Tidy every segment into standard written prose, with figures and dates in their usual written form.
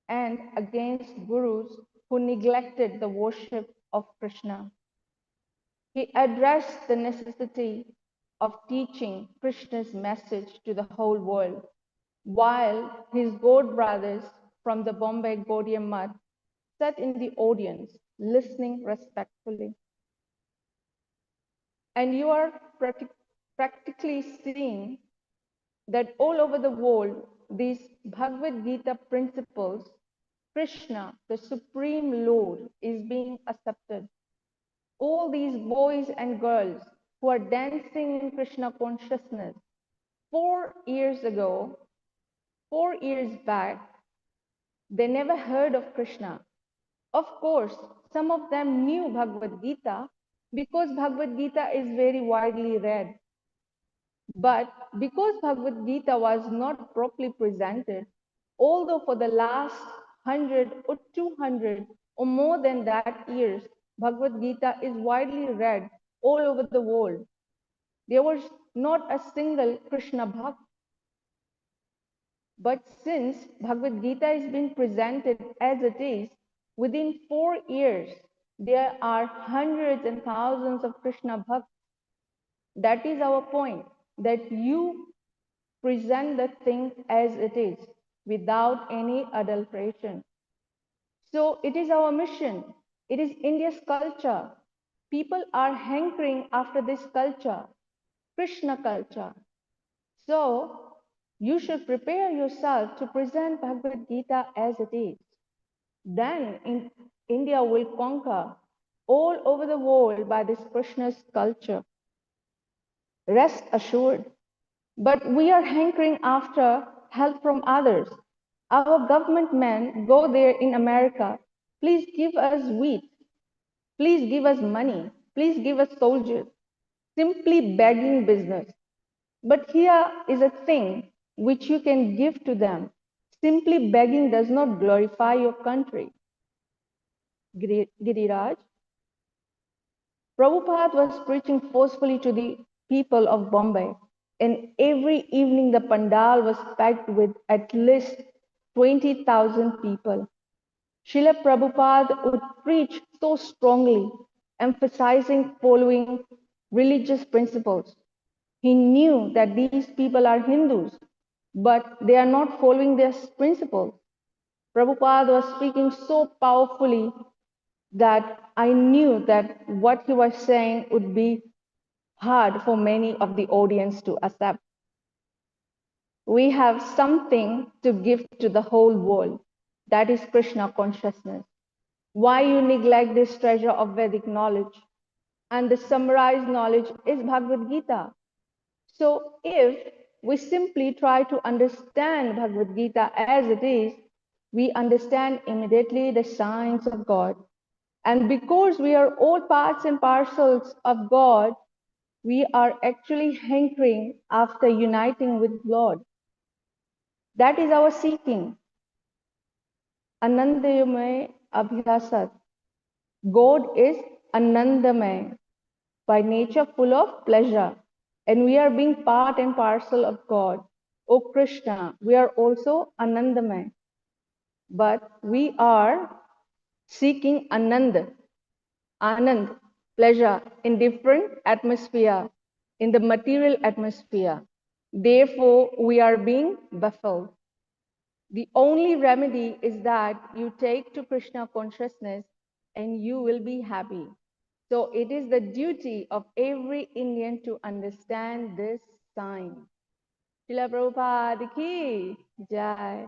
and against gurus who neglected the worship of Krishna. He addressed the necessity of teaching Krishna's message to the whole world, while his god brothers from the Bombay Gaudiya Math sat in the audience, listening respectfully. And you are practically seeing that all over the world, these Bhagavad Gita principles, Krishna, the Supreme Lord, is being accepted. All these boys and girls who are dancing in Krishna consciousness 4 years ago, 4 years back, they never heard of Krishna. Of course, some of them knew Bhagavad Gita because Bhagavad Gita is very widely read. But because Bhagavad Gita was not properly presented, although for the last 100 or 200 or more than that years, Bhagavad Gita is widely read all over the world, there was not a single Krishna Bhakt. But since Bhagavad Gita is being presented as it is, within 4 years, there are hundreds and thousands of Krishna Bhakts. That is our point, that you present the thing as it is, without any adulteration. So it is our mission. It is India's culture. People are hankering after this culture, Krishna culture. So you should prepare yourself to present Bhagavad Gita as it is. Then India will conquer all over the world by this Krishna's culture. Rest assured. But we are hankering after help from others. Our government men go there in America. Please give us wheat. Please give us money. Please give us soldiers. Simply begging business. But here is a thing which you can give to them. Simply begging does not glorify your country. Giriraj, Prabhupada was preaching forcefully to the people of Bombay, and every evening the pandal was packed with at least 20,000 people. Srila Prabhupada would preach so strongly, emphasizing following religious principles. He knew that these people are Hindus, but they are not following their principles. Prabhupada was speaking so powerfully that I knew that what he was saying would be hard for many of the audience to accept. We have something to give to the whole world. That is Krishna consciousness. Why you neglect this treasure of Vedic knowledge? And the summarized knowledge is Bhagavad Gita. So if we simply try to understand Bhagavad Gita as it is, we understand immediately the science of God. And because we are all parts and parcels of God, we are actually hankering after uniting with Lord. That is our seeking. Anandamay Abhyasat. God is Anandamay, by nature full of pleasure. And we are being part and parcel of God. O Krishna, we are also Anandamay. But we are seeking Anand, pleasure in different atmosphere, in the material atmosphere. Therefore, we are being baffled. The only remedy is that you take to Krishna consciousness and you will be happy. So it is the duty of every Indian to understand this sign. Srila Prabhupada ki jai.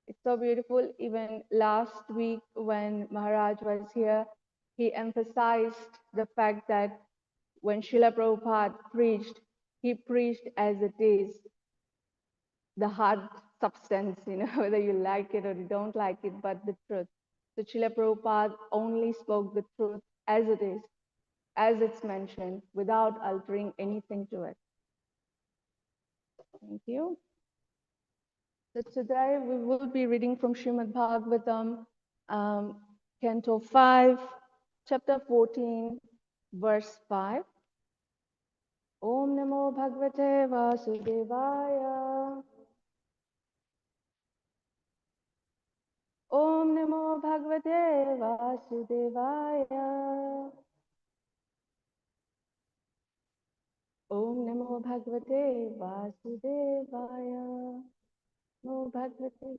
It's so beautiful. Even last week when Maharaj was here, he emphasized the fact that when Srila Prabhupada preached, he preached as it is, the hard substance, whether you like it or you don't like it, but the truth. So Srila Prabhupada only spoke the truth as it is, as it's mentioned, without altering anything to it. Thank you. So today we will be reading from Srimad Bhagavatam, Canto 5, Chapter 14, verse 5. Om Namo Bhagavate Vasudevaya. Bhagavate Vasudevaya. Om Namo Bhagavate Vasudevaya. Namo Bhagavate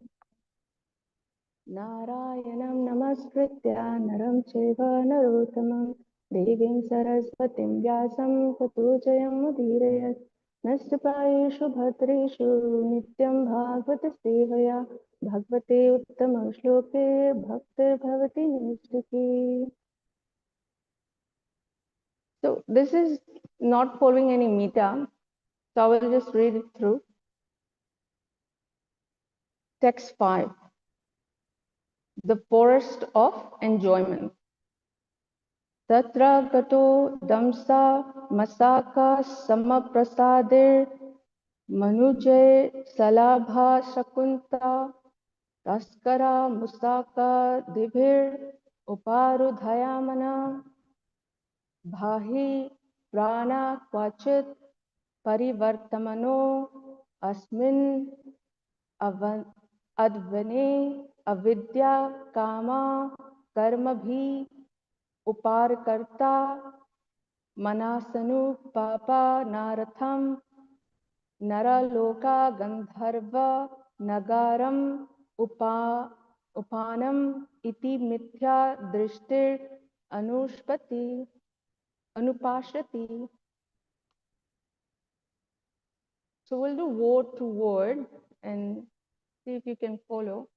Narayanam Namaskritya Naram Chaiva Narottamam Devim Saraswatim Vyasam Tato Jayam Udhirayat Nastapayeshu Bhatreshu Nityam Bhagavata Sevaya Bhagavate Uttama Shloke Bhaktir Bhavati Nistiki. So this is not following any meter, so I will just read it through. Text 5. The forest of enjoyment. Tatra gato damsa masaka samaprasadir manujay salabha shakunta taskara musaka dibhir uparudhayamana bhahi prana kvachit parivartamano asmin advane avidya kama karmabhi uparkarta manasanu papa naratham naraloka gandharva nagaram upanam iti mithya drishtir anupashati. So we'll do word to word and see if you can follow.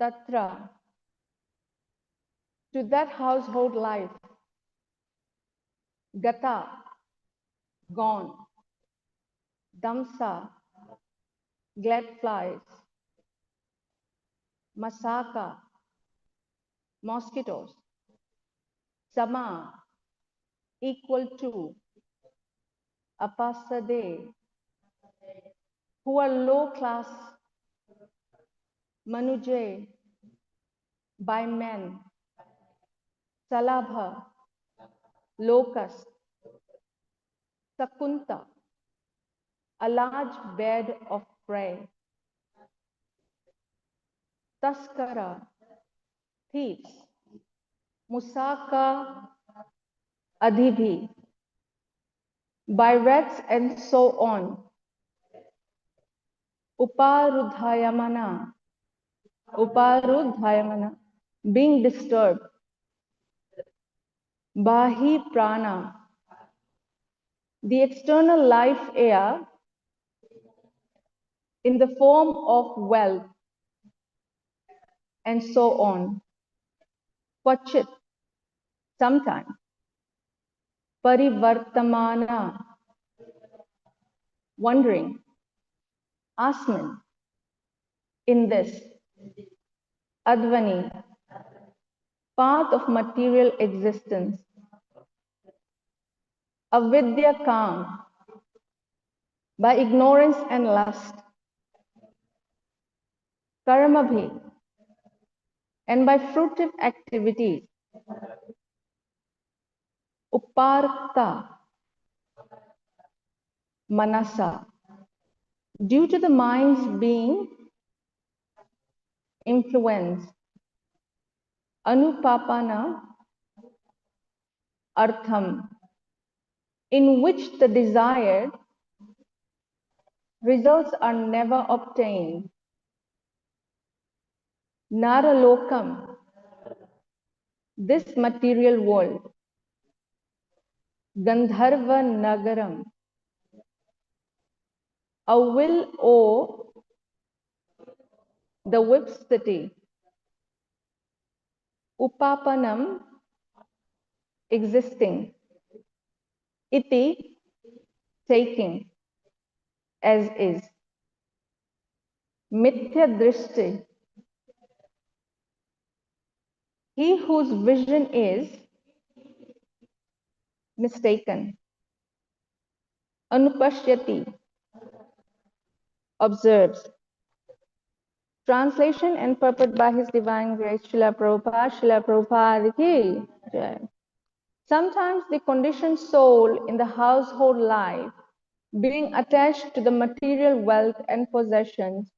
Tatra, to that household life. Gata, gone. Damsa, glad flies. Masaka, mosquitoes. Sama, equal to. Apasade, who are low class. Manuje, by men. Salabha, locust. Sakunta, a large bed of prey. Taskara, thieves. Musaka, adhibhi, by rats and so on. Uparudhayamana, being disturbed. Bahi prana, the external life air in the form of wealth, and so on. Kvachit, sometimes. Parivartamana, wondering. Asmin, in this. Advani, path of material existence. Avidya calm, by ignorance and lust. Karamabhi, and by fruitive activities. Uparta, manasa, due to the mind's being influenced. Anupapana, artham, in which the desired results are never obtained. Naralokam, this material world. Gandharva Nagaram, a will owe the whip city. Upapanam, existing. Iti, taking, as is. Mithya drishti, he whose vision is mistaken. Anupashyati, observes. Translation and purport by His Divine Grace Srila Prabhupada, Srila Prabhupada ki jai. Sometimes the conditioned soul in the household life, being attached to the material wealth and possessions,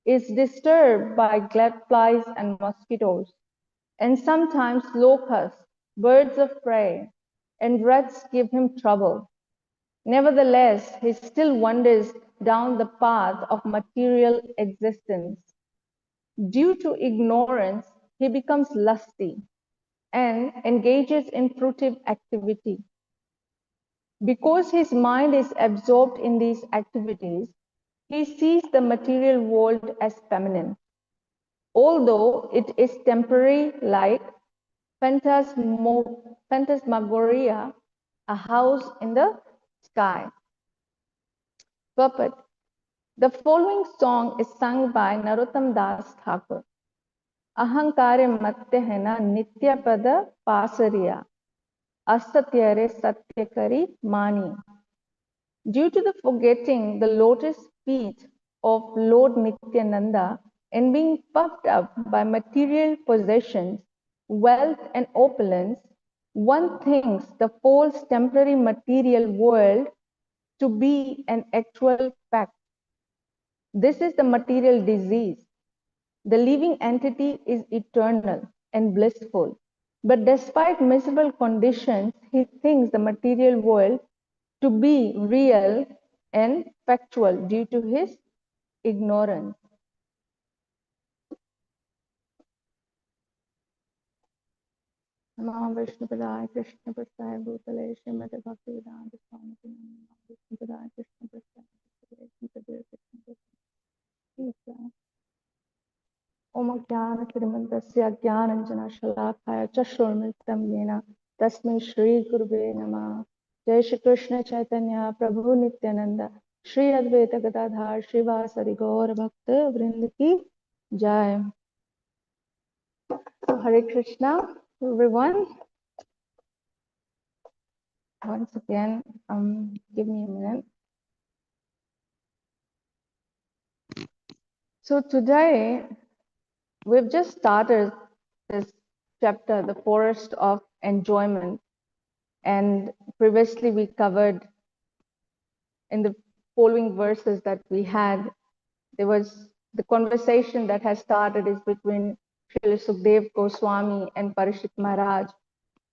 is disturbed by flies and mosquitoes, and sometimes locusts, birds of prey, and rats give him trouble. Nevertheless, he still wanders down the path of material existence. Due to ignorance, he becomes lusty and engages in fruitive activity. Because his mind is absorbed in these activities, he sees the material world as feminine, although it is temporary, like phantasmagoria, a house in the sky. Purport. The following song is sung by Narottam Das Thakur. Ahankare matyahena nitya pada pasariya, asatyare satyakari mani. Due to the forgetting the lotus feet of Lord Nityananda and being puffed up by material possessions, wealth and opulence, one thinks the false temporary material world to be an actual fact. This is the material disease. The living entity is eternal and blissful. But despite miserable conditions, he thinks the material world to be real and factual due to his ignorance. Namo Vishnu Padaya Krishna Prasthaya Bhutale Srimate Bhaktivedanta Swami Namo Vishnu Padaya Krishna Prasthaya Bhutale Srimate Krishna Prasthaya Om Jnana Timirandasya Jnananjana Shalakaya Chashurmritam Yena Tasmai Shri Gurave Namah. Jai Shri Krishna Chaitanya Prabhu Nityananda Shri Advaita Gadadhar Srivasadi Gaur Bhakta Vrind Ki Jai. So Hare Krishna everyone. Once again, give me a minute. So today we've just started this chapter, the forest of enjoyment, and previously we covered in the following verses that we had, there was the conversation that has started is between Srila Sukdev Goswami and Parishit Maharaj,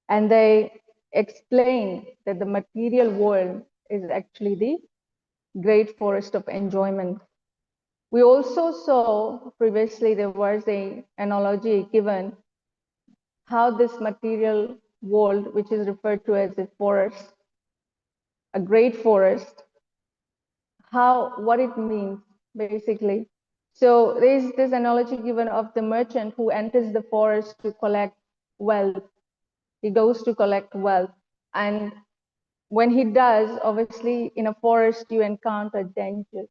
and they explain that the material world is actually the great forest of enjoyment. We also saw previously there was an analogy given how this material world, which is referred to as a forest, a great forest, what it means basically. So there's this analogy given of the merchant who enters the forest to collect wealth. He goes to collect wealth, and when he does, obviously in a forest you encounter danger.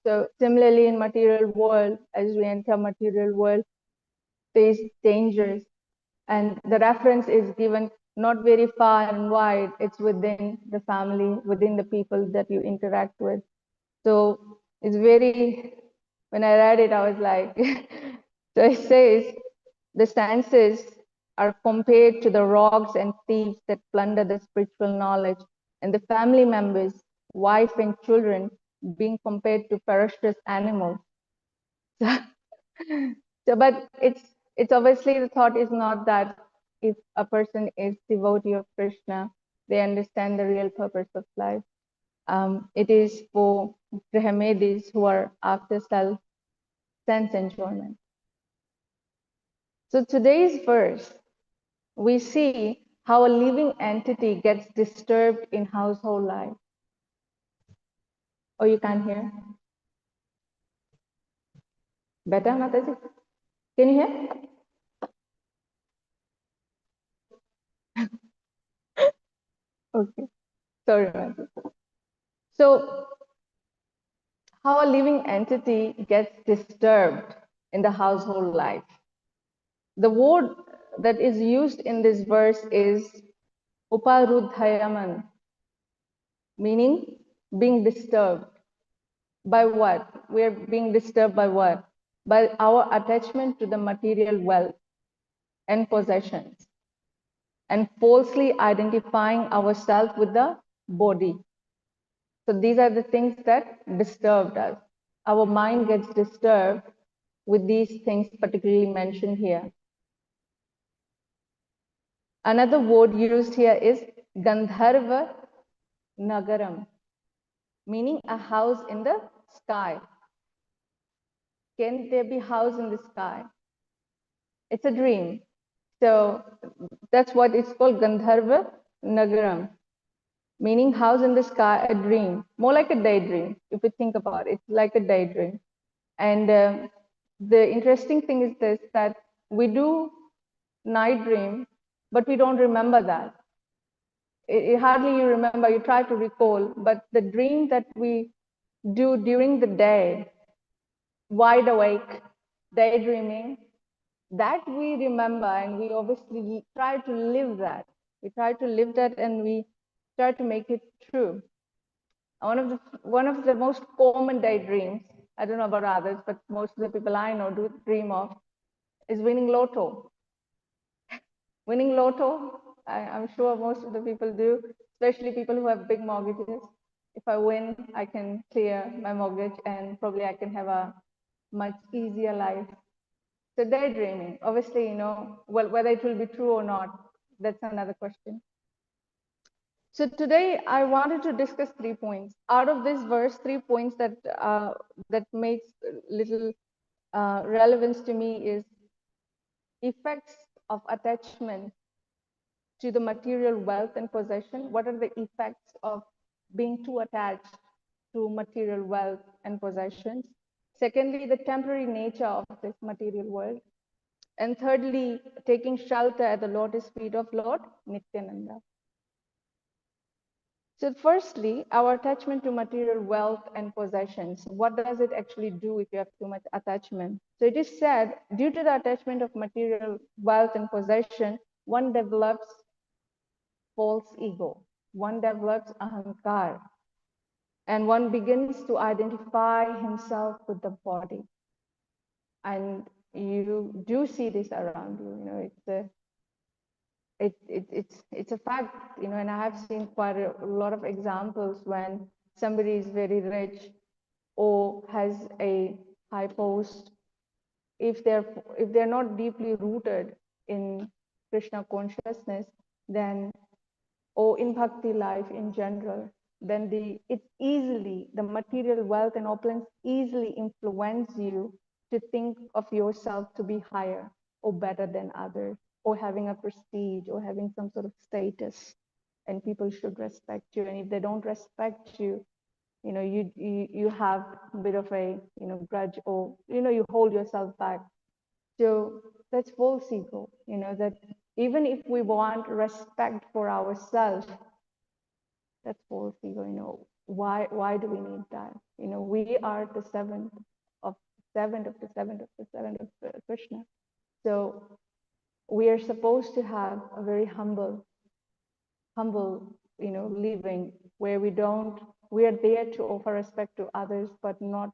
So similarly in material world, as we enter material world, there's dangers, and the reference is given not very far and wide. It's within the family, within the people that you interact with. So it's very, when I read it, I was like, so it says, the senses are compared to the rogues and thieves that plunder the spiritual knowledge, and the family members, wife and children, being compared to ferocious animals. So, but it's obviously the thought is not that if a person is devotee of Krishna, they understand the real purpose of life. It is for Brahmedis who are after sense enjoyment. So today's verse, we see how a living entity gets disturbed in household life. Oh, you can't hear? Better, Mataji? Can you hear? Okay, sorry, Mataji. So, how a living entity gets disturbed in the household life. The word that is used in this verse is uparudhayaman, meaning being disturbed. By what? We are being disturbed by what? By our attachment to the material wealth and possessions, and falsely identifying ourselves with the body. So these are the things that disturbed us. our mind gets disturbed with these things particularly mentioned here. Another word used here is Gandharva Nagaram, meaning a house in the sky. Can there be a house in the sky? It's a dream. So that's what it's called, Gandharva Nagaram, meaning house in the sky, a dream, more like a daydream. If you think about it, like a daydream. And the interesting thing is this, that we do night dream, but we don't remember that. Hardly you remember, you try to recall, but the dream that we do during the day, wide awake, daydreaming, that we remember, and we obviously try to live that. We try to live that, and we try to make it true. One of the most common daydreams, I don't know about others, but most of the people I know do dream of, is winning lotto. Winning lotto, I'm sure most of the people do, especially people who have big mortgages. If I win, I can clear my mortgage, and probably I can have a much easier life. So daydreaming, obviously, well, whether it will be true or not, that's another question. So today I wanted to discuss 3 points. Out of this verse, 3 points that makes little relevance to me is effects of attachment to the material wealth and possession. What are the effects of being too attached to material wealth and possessions? Secondly, the temporary nature of this material world. And thirdly, taking shelter at the lotus feet of Lord Nityananda. So firstly, our attachment to material wealth and possessions. What does it actually do if you have too much attachment? So it is said, due to the attachment of material wealth and possession, one develops false ego. One develops ahankar. And one begins to identify himself with the body. And you do see this around you. It's a fact, and I have seen quite a lot of examples when somebody is very rich or has a high post. If they're not deeply rooted in Krishna consciousness, then or in bhakti life in general, then the material wealth and opulence easily influence you to think of yourself to be higher or better than others, or having a prestige or having some sort of status, and people should respect you. And if they don't respect you, you have a bit of a grudge, or you hold yourself back. So that's false ego, that even if we want respect for ourselves, that's false ego. Why do we need that? We are the seventh of Krishna. So we are supposed to have a very humble, living, where we are there to offer respect to others, but not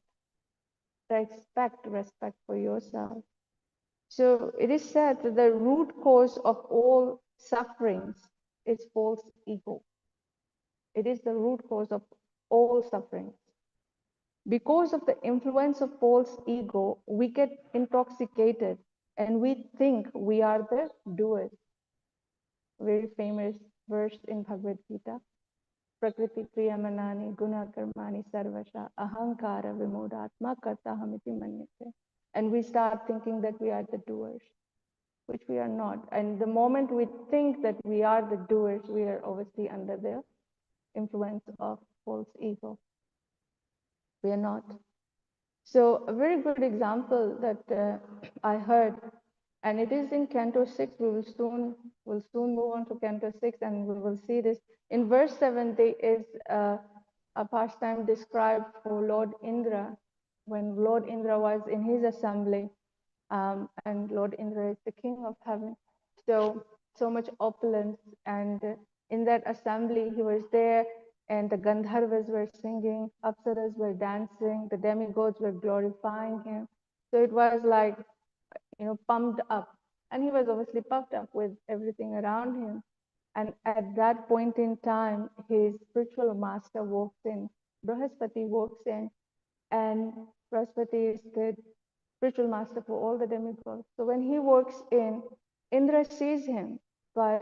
respect for yourself. So it is said that the root cause of all sufferings is false ego. It is the root cause of all sufferings. Because of the influence of false ego, we get intoxicated and we think we are the doers. Very famous verse in Bhagavad Gita. Prakriti priyamanani guna karmani sarvasha ahankara vimodatma kartahamiti manyate. And we start thinking that we are the doers, which we are not. And the moment we think that we are the doers, we are obviously under the influence of false ego. We are not. So a very good example that I heard, and it is in Canto 6. We'll soon move on to Canto 6, and we will see this. In verse 7, there is a pastime described for Lord Indra, when Lord Indra was in his assembly, and Lord Indra is the king of heaven. So much opulence, and in that assembly, he was there, and the Gandharvas were singing, Apsaras were dancing, the demigods were glorifying him. So it was like, pumped up. And he was obviously puffed up with everything around him. And at that point in time, his spiritual master walks in, Brahaspati walks in, and Brihaspati is the spiritual master for all the demigods. So when he works in, Indra sees him, but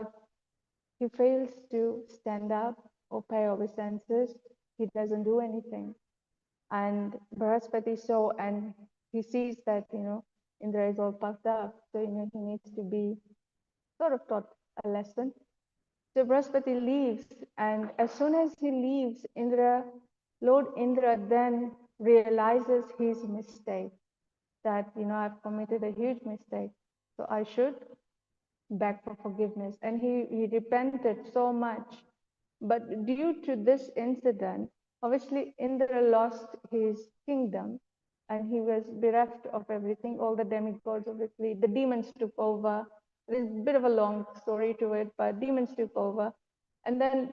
he fails to stand up or pay obeisances. He doesn't do anything. And Brihaspati saw, and he sees that, Indra is all puffed up. So, he needs to be sort of taught a lesson. So Brihaspati leaves, and as soon as he leaves, Lord Indra then realizes his mistake, that, I've committed a huge mistake. So I should beg for forgiveness. And he repented so much. But due to this incident, obviously Indra lost his kingdom and he was bereft of everything. All the demigods, obviously, the demons took over. There's a bit of a long story to it, but demons took over. And then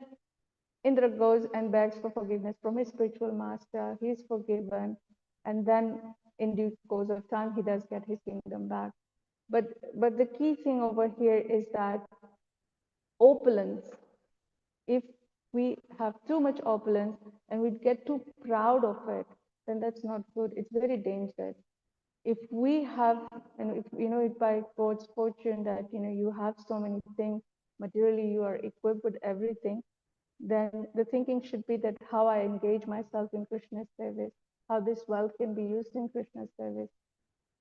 Indra goes and begs for forgiveness from his spiritual master. He's forgiven. And then in due course of time, he does get his kingdom back. But the key thing over here is that opulence, if we have too much opulence and we get too proud of it, then that's not good. It's very dangerous. If we have, and if it by God's fortune that you have so many things, materially you are equipped with everything, then the thinking should be that how I engage myself in Krishna's service, how this wealth can be used in Krishna's service.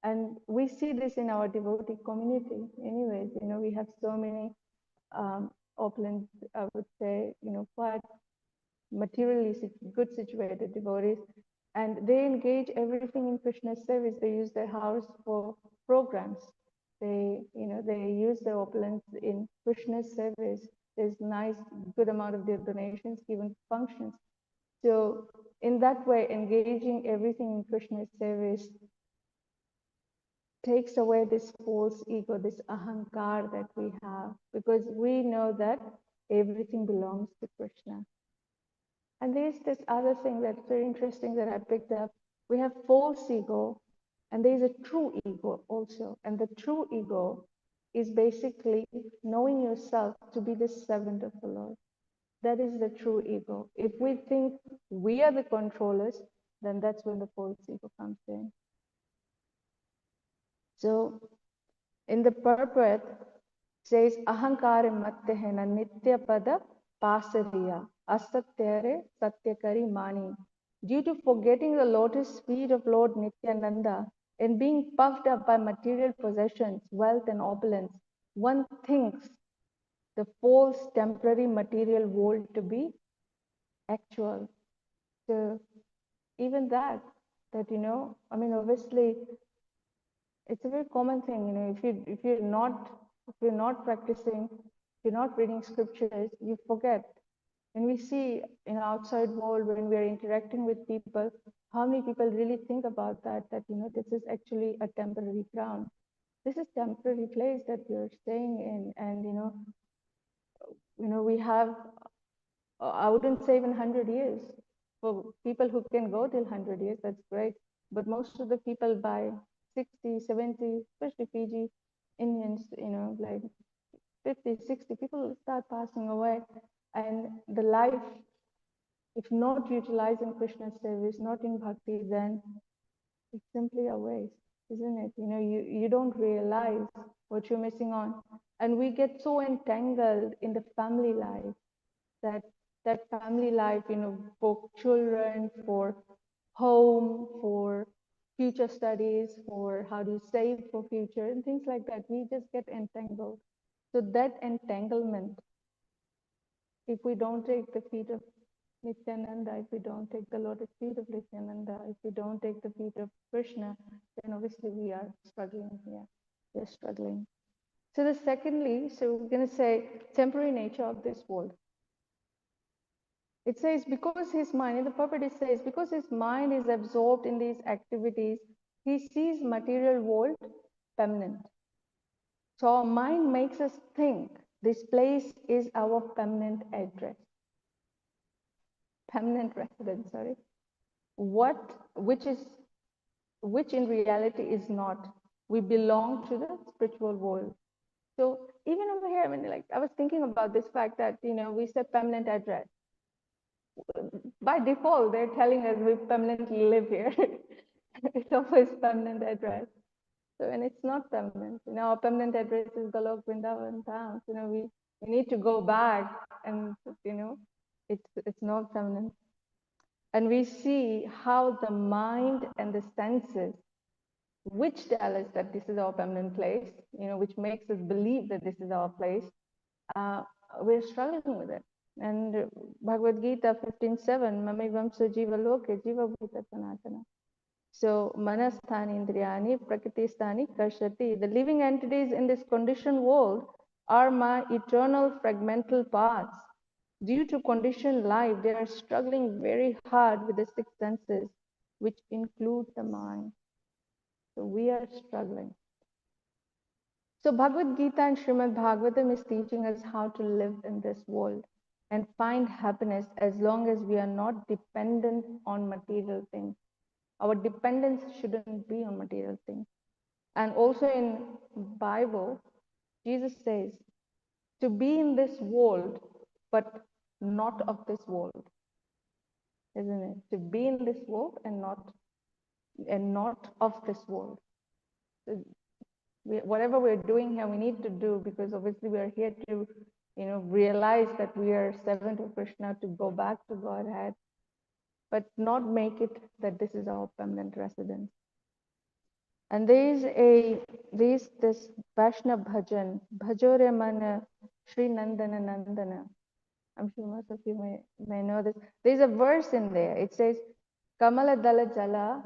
And we see this in our devotee community anyways. We have so many opulent, I would say, quite materially good situated devotees, and they engage everything in Krishna's service. They use their house for programs. They use their opulence in Krishna's service. There's nice, good amount of their donations given to functions. So in that way, engaging everything in Krishna's service takes away this false ego, this ahankar that we have, because we know that everything belongs to Krishna. And there's this other thing that's very interesting that I picked up. We have false ego, and there's a true ego also. And the true ego is basically knowing yourself to be the servant of the Lord. That is the true ego. If we think we are the controllers, then that's when the false ego comes in. So in the purport, says ahankara mattehena nitya pada pasariya asatyare satyakari mani. Due to forgetting the lotus feet of Lord Nityananda and being puffed up by material possessions, wealth and opulence, one thinks the false temporary material world to be actual. So even that obviously it's a very common thing, if you're not practicing, if you're not reading scriptures, you forget. And we see in outside world when we are interacting with people, how many people really think about that this is actually a temporary ground. This is temporary place that you're staying in, and we have, I wouldn't say even 100 years. For people who can go till 100 years, that's great. But most of the people by 60, 70, especially Fiji Indians, like 50, 60, people start passing away. And the life, if not utilized in Krishna's service, not in bhakti, then it's simply a waste, isn't it? You don't realize what you're missing on. And we get so entangled in the family life, that family life, for children, for home, for future studies, for how to save for future and things like that. We just get entangled. So that entanglement, if we don't take the feet of Nityananda, if we don't take the lotus feet of Nityananda, if we don't take the feet of Krishna, then obviously we are struggling here. We're struggling. So we're going to say temporary nature of this world. It says, because his mind, in the purport it says, because his mind is absorbed in these activities, he sees material world permanent. So our mind makes us think this place is our permanent address, permanent residence, sorry. Which in reality is not. We belong to the spiritual world. So even over here, I was thinking about this fact that, we said permanent address. By default, they're telling us we permanently live here. It's always permanent address. So, and it's not permanent. Our permanent address is Golok Vrindavan Dham. We need to go back, and it's not permanent. And we see how the mind and the senses, which tell us that this is our permanent place, which makes us believe that this is our place, uh, we're struggling with it. And Bhagavad Gita 15:7, Mamivam Sujiva Loke Jiva Bhuta Sanatana. So manasthani indriyani prakriti karshati. The living entities in this conditioned world are my eternal fragmental parts. Due to conditioned life, they are struggling very hard with the six senses, which include the mind. So we are struggling. So Bhagavad Gita and Srimad Bhagavatam is teaching us how to live in this world and find happiness as long as we are not dependent on material things. Our dependence shouldn't be on material things. And also in Bible, Jesus says to be in this world, but not of this world, isn't it? To be in this world and not of this world. So whatever we're doing here, we need to do, because obviously we are here to, realize that we are servant of Krishna, to go back to Godhead, but not make it that this is our permanent residence. And there's this Vaishnav bhajan, Bhajore Mana Sri Nandana Nandana. I'm sure most of you may know this. There's a verse in there. It says, Kamala Dala Jala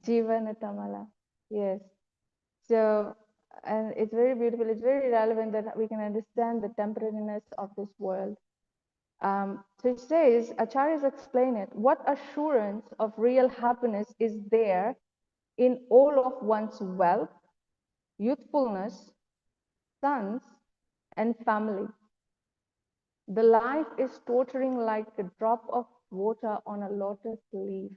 Jivana Tamala. Yes. So, and it's very beautiful. It's very relevant that we can understand the temporariness of this world. So it says, Acharyas explain it. What assurance of real happiness is there in all of one's wealth, youthfulness, sons, and family? The life is tottering like a drop of water on a lotus leaf.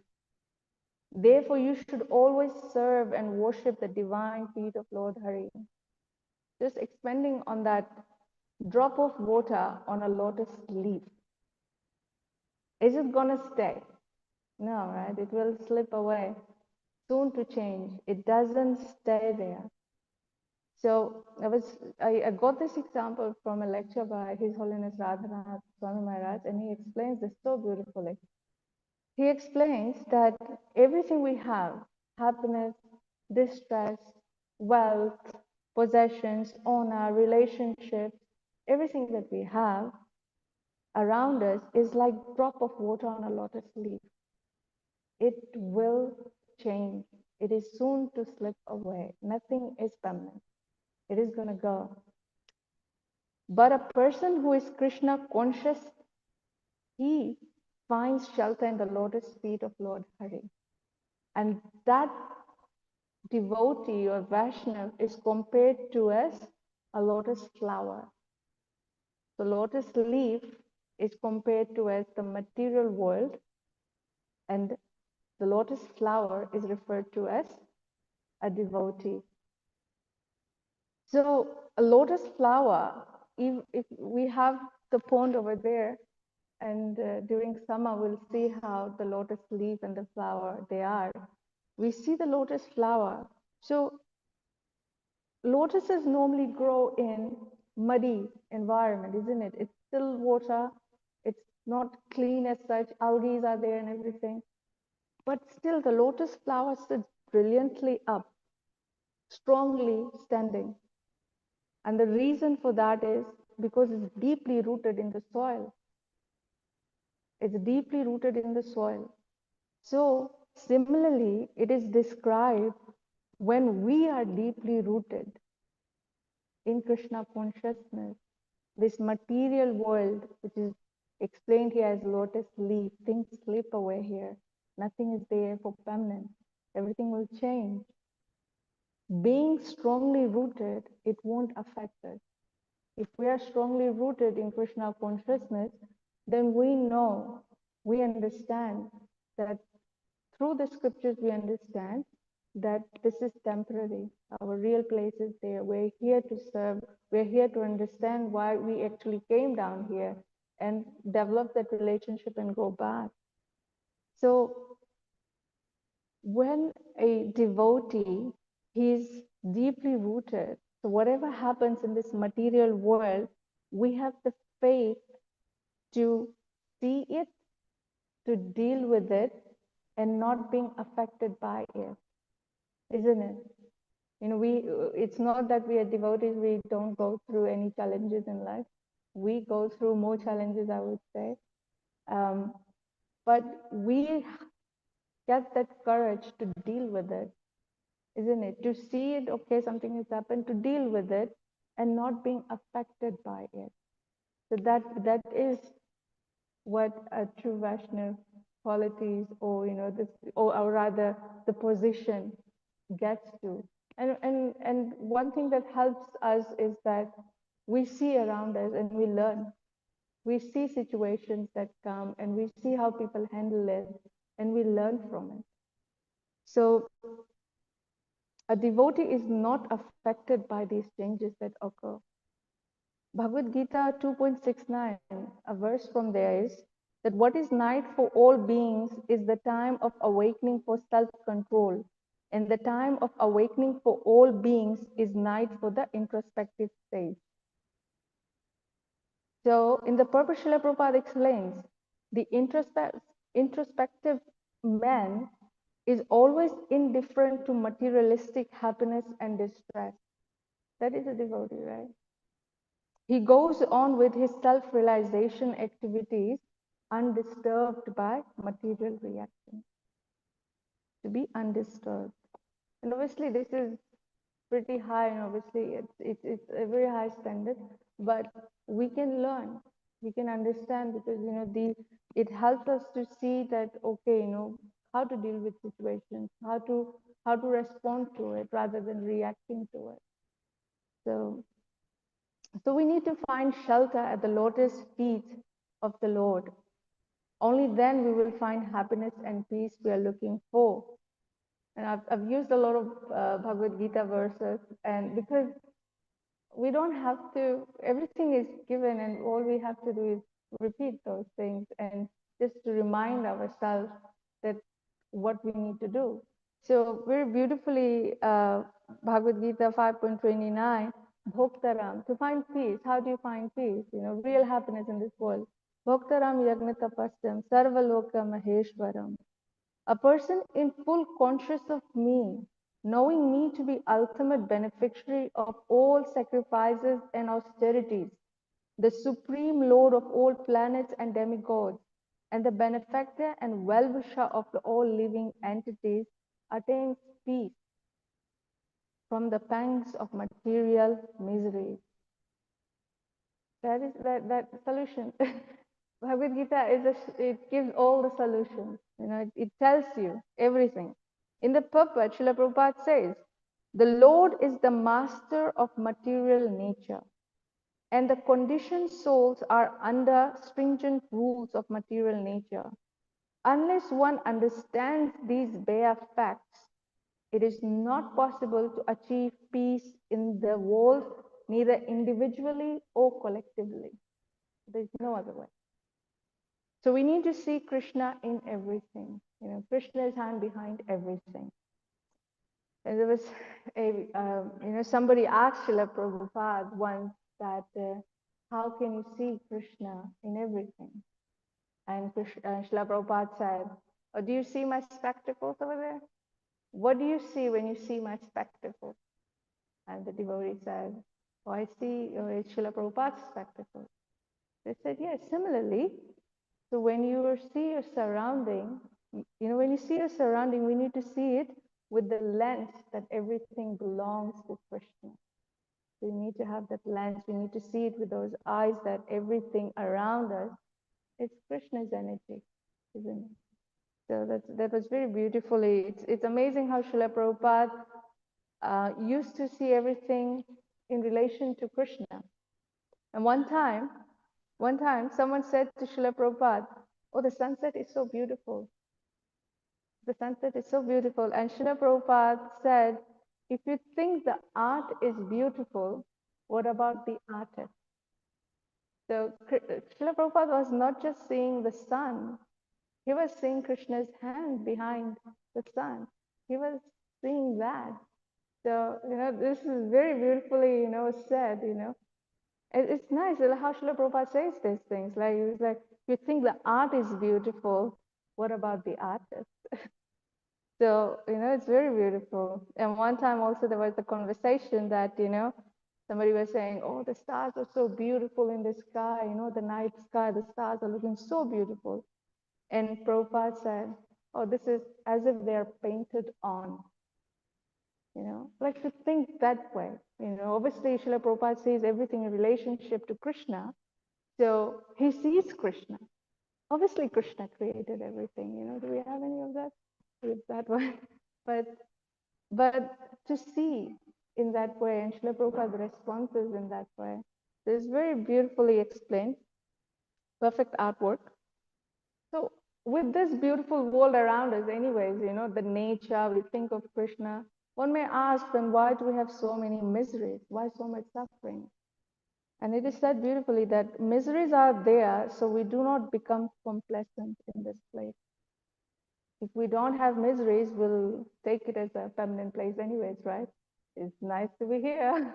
Therefore, you should always serve and worship the divine feet of Lord Hari. Just expanding on that drop of water on a lotus leaf. Is it going to stay? No, right? It will slip away, soon to change. It doesn't stay there. So I got this example from a lecture by His Holiness Radhanath Swami Maharaj, and he explains this so beautifully. He explains that everything we have, happiness, distress, wealth, possessions, honor, relationships, everything that we have around us is like a drop of water on a lotus leaf. It will change. It is soon to slip away. Nothing is permanent. It is going to go. But a person who is Krishna conscious, he finds shelter in the lotus feet of Lord Hari. And that devotee or Vaishnav is compared to as a lotus flower. The lotus leaf is compared to as the material world, and the lotus flower is referred to as a devotee. So a lotus flower, if we have the pond over there, and during summer we'll see how the lotus leaf and the flower they are. We see the lotus flower. So lotuses normally grow in muddy environment, isn't it? It's still water. It's not clean as such. Algae are there and everything. But still the lotus flower sits brilliantly up, strongly standing. And the reason for that is because it's deeply rooted in the soil. It's deeply rooted in the soil. So similarly, it is described when we are deeply rooted in Krishna consciousness, this material world, which is explained here as lotus leaf, things slip away here. Nothing is there for permanent. Everything will change. Being strongly rooted, it won't affect us. If we are strongly rooted in Krishna consciousness, then we know, we understand that through the scriptures we understand that this is temporary. Our real place is there. We're here to serve. We're here to understand why we actually came down here and develop that relationship and go back. So when a devotee, he's deeply rooted. So whatever happens in this material world, we have the faith to see it, to deal with it, and not being affected by it, isn't it? We it's not that we are devotees, we don't go through any challenges in life. We go through more challenges, I would say. Um, but we get that courage to deal with it, isn't it? To see it, okay, something has happened, to deal with it and not being affected by it. So that is what a true Vaishnav qualities, or this, or rather the position gets to. And one thing that helps us is that we see around us and we learn. We see situations that come and we see how people handle it and we learn from it. So a devotee is not affected by these changes that occur. Bhagavad Gita 2.69, a verse from there is that what is night for all beings is the time of awakening for self-control, and the time of awakening for all beings is night for the introspective stage. So in the purpose, Srila Prabhupada explains, the introspective man is always indifferent to materialistic happiness and distress. That is a devotee, right? He goes on with his self-realization activities undisturbed by material reaction. To be undisturbed. And obviously this is pretty high, and obviously it's a very high standard, but we can learn, we can understand, because it helps us to see that, okay, how to deal with situations, how to respond to it rather than reacting to it. So we need to find shelter at the lotus feet of the Lord. Only then we will find happiness and peace we are looking for. And I've used a lot of Bhagavad Gita verses, and because we don't have to, everything is given, and all we have to do is repeat those things and just to remind ourselves that what we need to do. So very beautifully, Bhagavad Gita 5.29, Bhoktaram, to find peace. How do you find peace? Real happiness in this world. Bhoktaram yagnatapasyam sarvaloka maheshwaram. A person in full conscious of me, knowing me to be ultimate beneficiary of all sacrifices and austerities, the supreme lord of all planets and demigods, and the benefactor and well-wisher of the all living entities, attains peace from the pangs of material misery. That is that solution. Bhagavad Gita it gives all the solutions. It tells you everything. In the purport, Srila Prabhupada says, the Lord is the master of material nature, and the conditioned souls are under stringent rules of material nature. Unless one understands these bare facts, it is not possible to achieve peace in the world, neither individually or collectively. There's no other way. So we need to see Krishna in everything. Krishna is hand behind everything. And there was somebody asked Srila Prabhupada once that, how can you see Krishna in everything? And Srila Prabhupada said, oh, do you see my spectacles over there? What do you see when you see my spectacles? And the devotee said, oh, I see Srila Prabhupada's spectacles. They said, yes, similarly. So when you see your surrounding, when you see your surrounding, we need to see it with the lens that everything belongs to Krishna. So we need to have that lens. We need to see it with those eyes that everything around us, it's Krishna's energy, isn't it? So that was very beautifully. It's amazing how Srila Prabhupada used to see everything in relation to Krishna. And one time, someone said to Srila Prabhupada, oh, the sunset is so beautiful. The sunset is so beautiful. And Srila Prabhupada said, if you think the art is beautiful, what about the artist? So Srila Prabhupada was not just seeing the sun, He was seeing Krishna's hand behind the sun. He was seeing that. So, this is very beautifully, said, It's nice how Srila Prabhupada says these things. Like, it's like, you think the art is beautiful. What about the artist? So, it's very beautiful. And one time also there was a conversation that, somebody was saying, oh, the stars are so beautiful in the sky, the night sky, the stars are looking so beautiful. And Prabhupada said, oh, this is as if they are painted on, like to think that way. Obviously, Srila Prabhupada sees everything in relationship to Krishna. So he sees Krishna. Obviously, Krishna created everything. Do we have any of that with that one? But but to see in that way, and Srila Prabhupada responses in that way, is very beautifully explained. Perfect artwork. So with this beautiful world around us, anyways, the nature, we think of Krishna. One may ask, then why do we have so many miseries? Why so much suffering? And it is said beautifully that miseries are there so we do not become complacent in this place. If we don't have miseries, we'll take it as a permanent place anyways, right? It's nice to be here.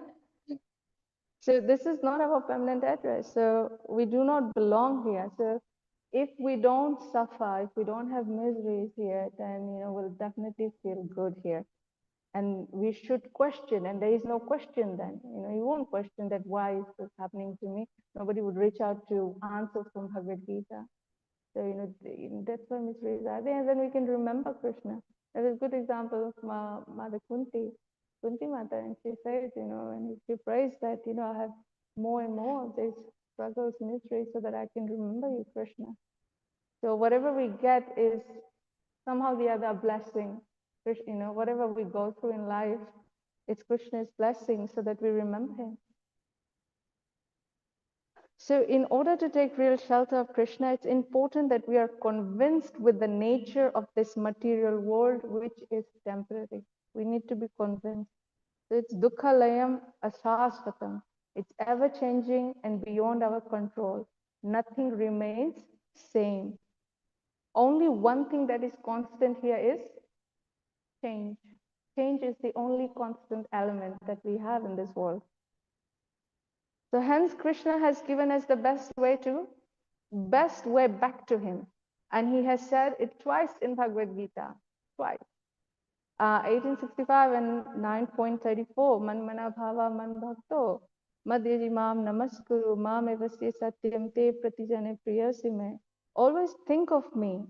So this is not our permanent address. So we do not belong here. So if we don't suffer, if we don't have miseries here, then we'll definitely feel good here. And we should question, and there is no question then. You won't question that why is this happening to me. Nobody would reach out to answers from Bhagavad Gita. So that's why miseries are there, and then we can remember Krishna. There's a good example of Mother Kunti Mata, and she says, and she prays that, I have more and more of these struggles, miseries, so that I can remember you, Krishna. So whatever we get is somehow the other blessing. Whatever we go through in life, it's Krishna's blessing so that we remember him. So in order to take real shelter of Krishna, it's important that we are convinced with the nature of this material world, which is temporary. We need to be convinced. So it's dukkhalayam ashashvatam. It's ever changing and beyond our control. Nothing remains same. Only one thing that is constant here is change. Change is the only constant element that we have in this world. So hence Krishna has given us the best way back to him. And he has said it twice in Bhagavad Gita, twice. 1865 and 9.34, Man mana bhava man bhakto, madhyaji mam namaskuru, mam evasya satyam te pratijane priyasime. Always think of me,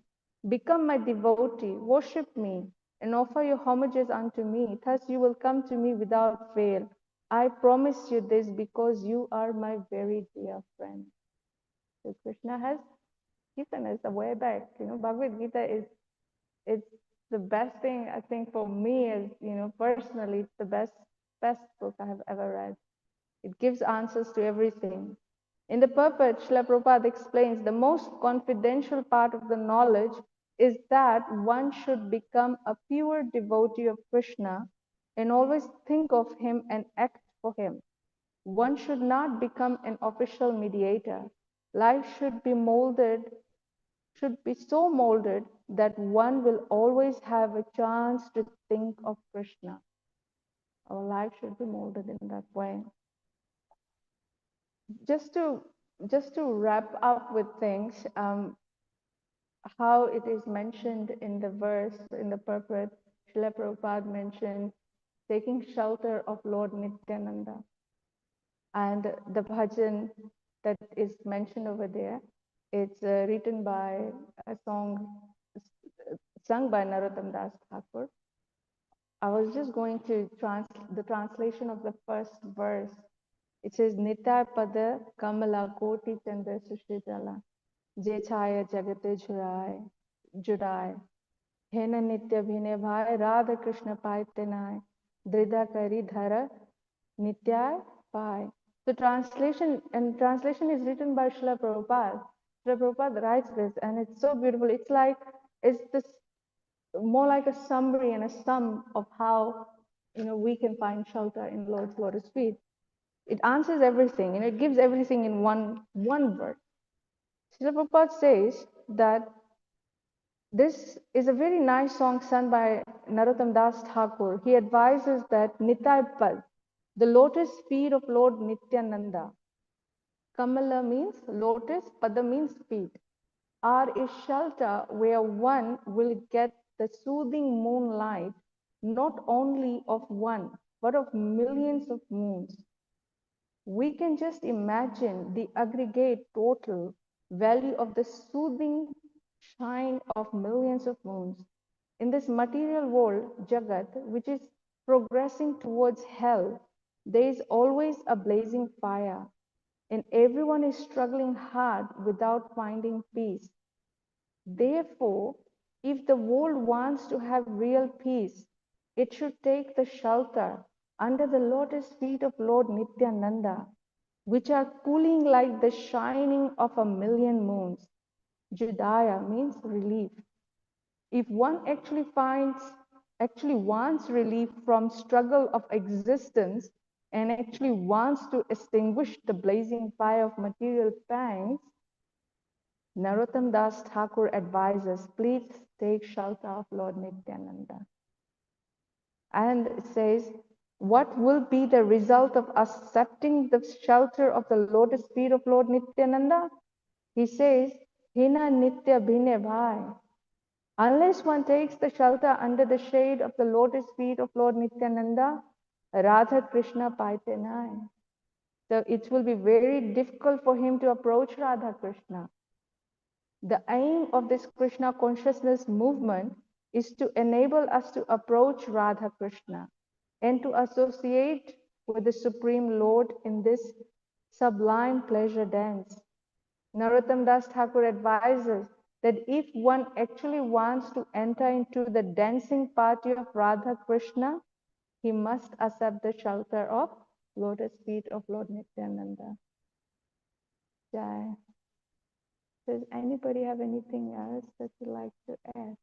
become my devotee, worship me, and offer your homages unto me. Thus you will come to me without fail. I promise you this because you are my very dear friend. So Krishna has given us a way back. Bhagavad Gita it's the best thing I think for me is, personally, it's the best book I have ever read. It gives answers to everything. In the purport, Srila Prabhupada explains the most confidential part of the knowledge is that one should become a pure devotee of Krishna and always think of him and act for him. One should not become an official mediator. Life should be so molded that one will always have a chance to think of Krishna. Our life should be molded in that way. Just to wrap up with things, how it is mentioned in the verse, in the purport, Srila Prabhupada mentioned taking shelter of Lord Nityananda. And the bhajan that is mentioned over there, it's written by a song sung by Narottam Das Thakur. I was just going to the translation of the first verse. It says, Nitai pada kamala koti chandra sushritala, je chaya jagate jurai, hena nitya bhine bhai, Radha Krishna paitenai, drida kari dhara, nityai pai. So translation is written by Srila Prabhupada. Srila Prabhupada writes this, and it's so beautiful. It's this more like a summary and a sum of how we can find shelter in Lord's lotus feet. It answers everything, it gives everything in one verse. Srila Prabhupada says that This is a very nice song sung by Narottam Das Thakur. He advises that Nitai Pad, the lotus feet of Lord Nityananda. Kamala means lotus, Pada means feet, are a shelter where one will get the soothing moonlight, not only of one, but of millions of moons. We can just imagine the aggregate total value of the soothing shine of millions of moons. In this material world, Jagat, which is progressing towards hell, there is always a blazing fire, and everyone is struggling hard without finding peace. Therefore, if the world wants to have real peace, it should take the shelter under the lotus feet of Lord Nityananda, which are cooling like the shining of a million moons. Judaya means relief. If one actually wants relief from struggle of existence and actually wants to extinguish the blazing fire of material pangs, Narottam Das Thakur advises, please take shelter of Lord Nityananda. And it says, what will be the result of accepting the shelter of the lotus feet of Lord Nityananda? He says, Hina Nitya Bhine Bhai. Unless one takes the shelter under the shade of the lotus feet of Lord Nityananda, Radha Krishna Paite Nai. So it will be very difficult for him to approach Radha Krishna. The aim of this Krishna consciousness movement is to enable us to approach Radha Krishna and to associate with the Supreme Lord in this sublime pleasure dance. Narottam Das Thakur advises that if one actually wants to enter into the dancing party of Radha Krishna, he must accept the shelter of lotus feet of Lord Nityananda. Jai. Does anybody have anything else that you'd like to add?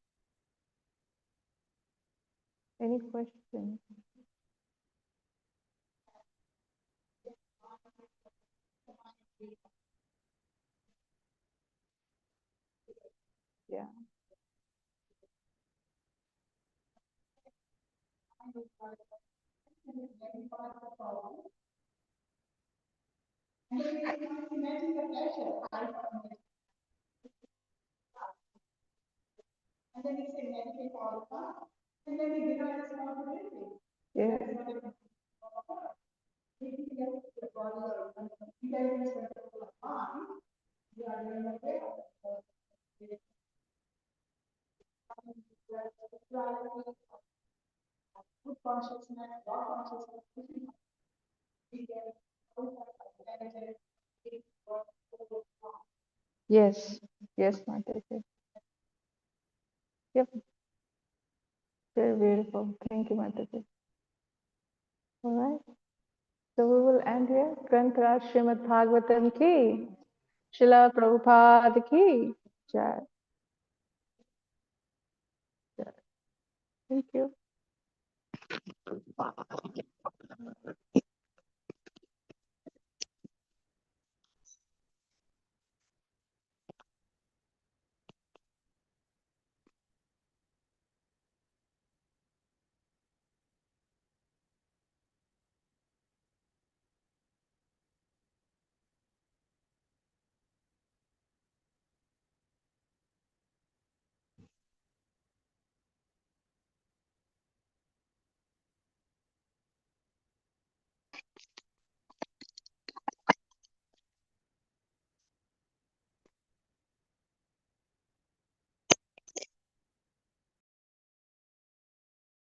Any questions? Yeah. Yeah. Yes. Yes, Mataji. Yep. Very beautiful. Thank you, Mataji. All right. So we will end here. Granth Srimad Bhagavatam ki. Srila Prabhupada ki. Jai. Jai. Thank you.